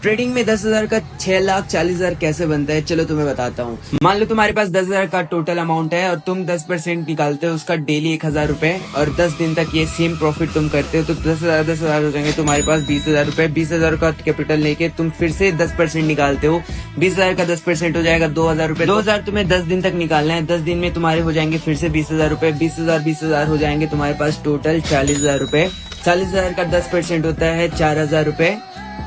Trading में 10,000 का 6,40,000 कैसे बनता है, चलो तुम्हें बताता हूँ। मान लो तुम्हारे पास 10,000 का टोटल अमाउंट है और तुम 10% निकालते हो उसका डेली 1,000 रुपए और 10 दिन तक ये सेम प्रॉफिट तुम करते हो तो 10,000 हो जाएंगे तुम्हारे पास 20,000 रुपए। 20,000 का कैपिटल लेके तुम फिर से 10% निकालते हो, 20,000 का 10% हो जाएगा 2,000 रुपए। 2,000 तुम्हें 10 दिन तक निकालना है, 10 दिन में तुम्हारे हो जाएंगे फिर से 20,000 रुपए। 20,000 हो जाएंगे तुम्हारे पास टोटल 40,000 रुपए। 40,000 का 10% होता है 4,000 रुपए।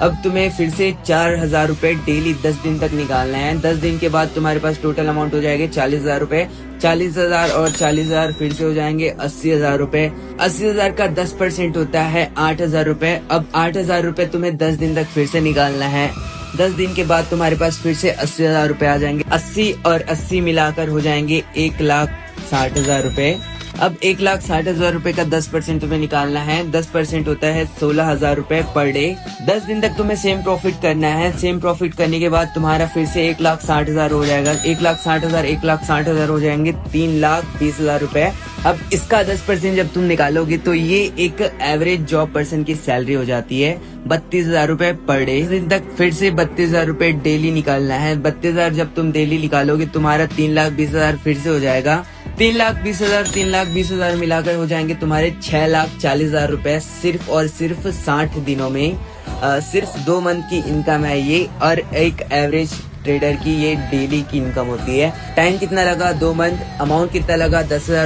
अब तुम्हें फिर से 4,000 रुपए डेली 10 दिन तक निकालना है। 10 दिन के बाद तुम्हारे पास टोटल अमाउंट हो जाएंगे 40,000 रुपए। 40,000 और 40,000 फिर से हो जाएंगे 80,000 रुपए। 80,000 का 10% होता है 8,000 रुपए। अब 8,000 रुपए तुम्हें 10 दिन तक फिर से निकालना है। 10 दिन के बाद तुम्हारे पास फिर से 80,000 रुपए आ जाएंगे। 80 और 80 मिलाकर हो जाएंगे 1,60,000 रुपए। अब 1,60,000 रुपए का 10% तुम्हें निकालना है। 10% होता है 16,000 रुपए पर डे। 10 दिन तक तुम्हें सेम प्रॉफिट करना है। सेम प्रॉफिट करने के बाद तुम्हारा फिर से 1,60,000 हो जाएगा। 1,60,000 हो जाएंगे 3,20,000 रुपए। अब इसका 10% जब तुम निकालोगे तो ये एक एवरेज जॉब पर्सन की सैलरी हो जाती है 32,000 रुपए पर डे। इस दिन तक फिर से 32,000 रुपए डेली निकालना है। 32,000 जब तुम डेली निकालोगे तुम्हारा 3,20,000 फिर से हो जाएगा। 3,20,000 मिलाकर हो जाएंगे तुम्हारे 6,40,000 रुपए सिर्फ और सिर्फ 60 दिनों में। सिर्फ 2 मंथ की इनकम है ये और एक एवरेज ट्रेडर की ये डेली की इनकम होती है। टाइम कितना लगा 2 मंथ, अमाउंट कितना लगा 10,000